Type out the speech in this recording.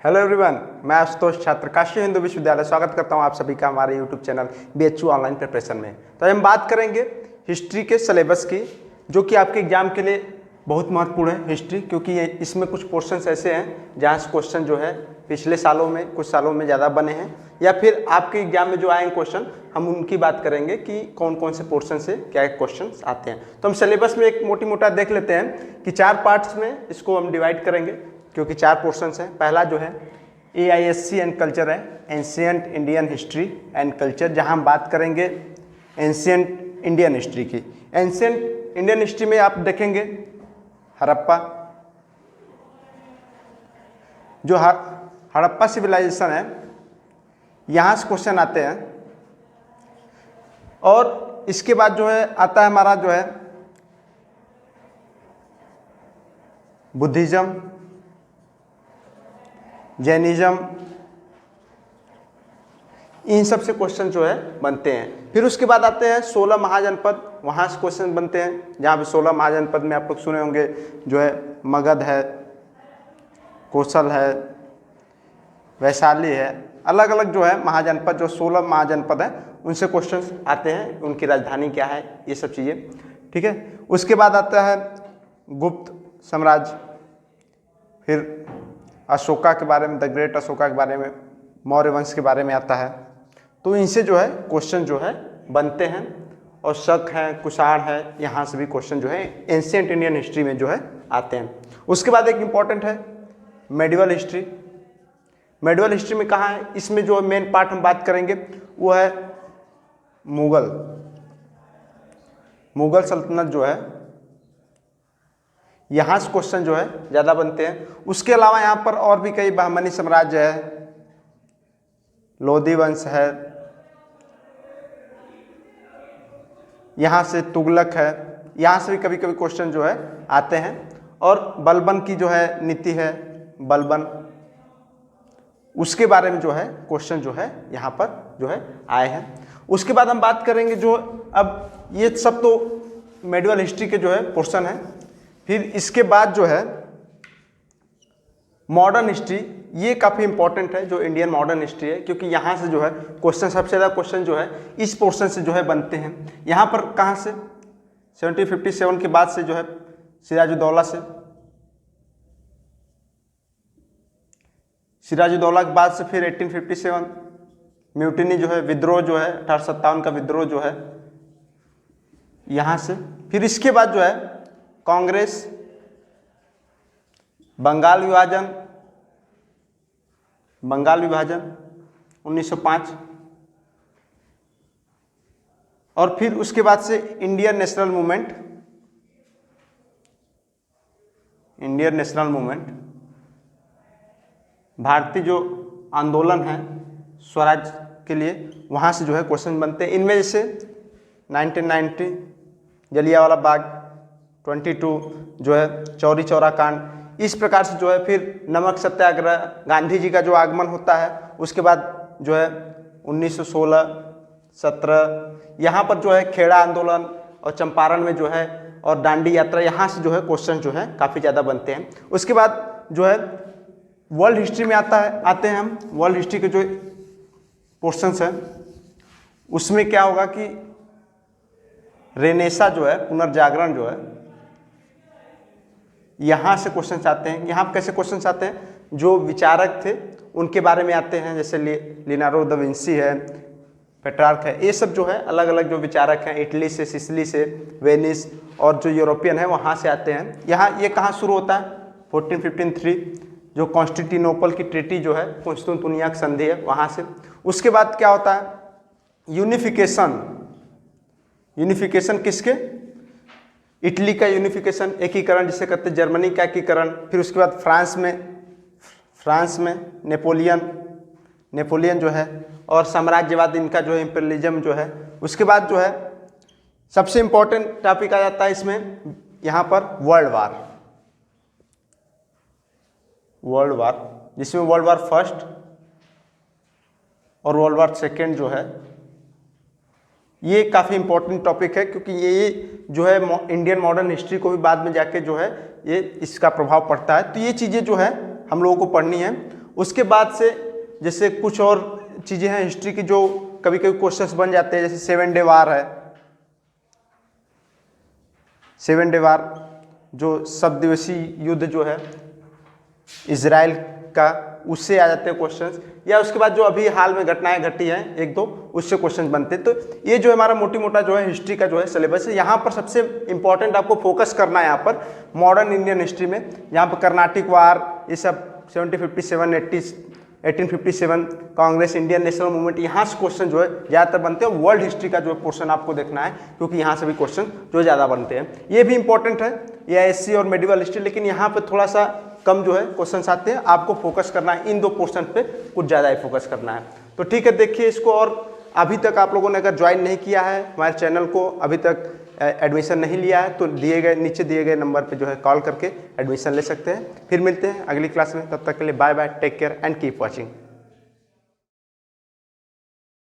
Hello everyone, मैं आशुतोष छात्र काशी हिंदू विश्वविद्यालय स्वागत करता हूं आप सभी का हमारे YouTube channel BHU online preparation में। तो हम बात करेंगे हिस्ट्री के सिलेबस की, जो कि आपके एग्जाम के लिए बहुत महत्वपूर्ण है हिस्ट्री, क्योंकि इसमें कुछ पोर्शंस ऐसे हैं जहां से क्वेश्चन जो है पिछले सालों में कुछ सालों में ज़्यादा बने हैं, या फिर आपके एग्जाम में जो आएंगे क्वेश्चन हम उनकी बात करेंगे कि कौन कौन से पोर्शन से क्या क्वेश्चन आते हैं। तो हम सिलेबस में एक मोटी मोटा देख लेते हैं कि 4 पार्ट्स में इसको हम डिवाइड करेंगे, क्योंकि 4 पोर्शंस हैं। पहला जो है AISC एंड कल्चर है, ancient Indian history and culture, जहां हम बात करेंगे एंशिएंट इंडियन हिस्ट्री की। एंशिएंट इंडियन हिस्ट्री में आप देखेंगे हड़प्पा, जो हड़प्पा सिविलाइजेशन है, यहाँ से क्वेश्चन आते हैं। और इसके बाद जो है आता है हमारा जो है बुद्धिज्म, जैनिज्म, इन सब से क्वेश्चन जो है बनते हैं। फिर उसके बाद आते हैं 16 महाजनपद, वहाँ से क्वेश्चन बनते हैं, जहाँ पे 16 महाजनपद में आप लोग सुने होंगे जो है मगध है, कोसल है, वैशाली है, अलग अलग जो है महाजनपद, जो 16 महाजनपद हैं उनसे क्वेश्चंस आते हैं, उनकी राजधानी क्या है, ये सब चीज़ें, ठीक है। उसके बाद आता है गुप्त साम्राज्य, फिर अशोका के बारे में, द ग्रेट अशोका के बारे में, मौर्य वंश के बारे में आता है। तो इनसे जो है क्वेश्चन जो है बनते हैं। और शक है, कुषाण है, यहाँ से भी क्वेश्चन जो है एंशिएंट इंडियन हिस्ट्री में जो है आते हैं। उसके बाद एक इम्पॉर्टेंट है मेडिवल हिस्ट्री। मेडिवल हिस्ट्री में कहाँ है, इसमें जो मेन पार्ट हम बात करेंगे वो है मुगल सल्तनत जो है, यहाँ से क्वेश्चन जो है ज़्यादा बनते हैं। उसके अलावा यहाँ पर और भी कई बहमनी साम्राज्य है, लोधी वंश है, यहाँ से तुगलक है, यहाँ से भी कभी कभी क्वेश्चन जो है आते हैं। और बलबन की जो है नीति है, बलबन, उसके बारे में जो है क्वेश्चन जो है यहाँ पर जो है आए हैं। उसके बाद हम बात करेंगे जो, अब ये सब तो मेडिवल हिस्ट्री के जो है पोर्शन है। फिर इसके बाद जो है मॉडर्न हिस्ट्री, ये काफ़ी इंपॉर्टेंट है, जो इंडियन मॉडर्न हिस्ट्री है, क्योंकि यहाँ से जो है क्वेश्चन सबसे ज़्यादा क्वेश्चन जो है इस पोर्शन से जो है बनते हैं। यहाँ पर कहाँ से 1757 के बाद से जो है सिराजुद्दौला से, सिराजुद्दौला के बाद से फिर 1857 म्यूटिनी जो है, विद्रोह जो है 1857 का विद्रोह जो है यहाँ से। फिर इसके बाद जो है कांग्रेस, बंगाल विभाजन 1905, और फिर उसके बाद से इंडियन नेशनल मूवमेंट, भारतीय जो आंदोलन है स्वराज के लिए, वहाँ से जो है क्वेश्चन बनते हैं। इनमें जैसे 1990 जलियांवाला बाग, 22 जो है चौरी चौरा कांड, इस प्रकार से जो है फिर नमक सत्याग्रह, गांधी जी का जो आगमन होता है, उसके बाद जो है 1916-17 यहाँ पर जो है खेड़ा आंदोलन और चंपारण में जो है, और दांडी यात्रा, यहाँ से जो है क्वेश्चन जो है काफ़ी ज़्यादा बनते हैं। उसके बाद जो है वर्ल्ड हिस्ट्री में आते हैं हम। वर्ल्ड हिस्ट्री के जो पोर्शंस हैं उसमें क्या होगा कि रेनेसा जो है, पुनर्जागरण जो है, यहाँ से क्वेश्चन आते हैं। यहाँ कैसे क्वेश्चन आते हैं, जो विचारक थे उनके बारे में आते हैं, जैसे लियोनार्डो दा विंसी है, पेट्रार्क है, ये सब जो है अलग अलग जो विचारक हैं, इटली से, सिसिली से, वेनिस, और जो यूरोपियन है वहाँ से आते हैं। यहाँ ये कहाँ शुरू होता है, 1453 जो कॉन्स्टेंटिनोपल की ट्रीटी जो है, कुस्तुनतुनिया की संधि है, वहाँ से। उसके बाद क्या होता है, यूनिफिकेशन किसके, इटली का यूनिफिकेशन, एकीकरण जिसे कहते हैं, जर्मनी का एकीकरण। फिर उसके बाद फ्रांस में नेपोलियन जो है, और साम्राज्यवाद, इनका जो है इंपीरियलिज्म जो है। उसके बाद जो है सबसे इंपॉर्टेंट टॉपिक आ जाता है इसमें, यहाँ पर वर्ल्ड वार, जिसमें वर्ल्ड वार फर्स्ट और वर्ल्ड वार सेकेंड जो है, ये काफ़ी इंपॉर्टेंट टॉपिक है, क्योंकि ये जो है इंडियन मॉडर्न हिस्ट्री को भी बाद में जाके जो है ये इसका प्रभाव पड़ता है। तो ये चीज़ें जो है हम लोगों को पढ़नी है। उसके बाद से जैसे कुछ और चीज़ें हैं हिस्ट्री की जो कभी कभी क्वेश्चंस बन जाते हैं, जैसे 7 डे वार है, 7 डे वार जो 7 दिवसीय युद्ध जो है इजराइल का, उससे आ जाते हैं क्वेश्चंस, या उसके बाद जो अभी हाल में घटनाएं घटी हैं एक दो, उससे क्वेश्चन बनते हैं। तो ये जो हमारा मोटी मोटा जो है हिस्ट्री का जो है सिलेबस है। यहाँ पर सबसे इंपॉर्टेंट आपको फोकस करना है यहाँ पर मॉडर्न इंडियन हिस्ट्री में, यहाँ पर कर्नाटिक वार, ये सब 1757, 1857, कांग्रेस, इंडियन नेशनल मूवमेंट, यहाँ से क्वेश्चन जो है ज़्यादातर बनते हैं। वर्ल्ड हिस्ट्री का जो पोर्शन आपको देखना है, क्योंकि यहाँ से भी क्वेश्चन जो ज़्यादा बनते हैं। ये भी इंपॉर्टेंट है, ये एससी और मेडिवल हिस्ट्री, लेकिन यहाँ पे थोड़ा सा कम जो है क्वेश्चंस आते हैं। आपको फोकस करना है इन दो पोर्शन पे, कुछ ज़्यादा ही फोकस करना है। तो ठीक है, देखिए इसको। और अभी तक आप लोगों ने अगर ज्वाइन नहीं किया है हमारे चैनल को, अभी तक एडमिशन नहीं लिया है, तो नीचे दिए गए नंबर पे जो है कॉल करके एडमिशन ले सकते हैं। फिर मिलते हैं अगली क्लास में, तब तक के लिए bye bye, take care and keep watching.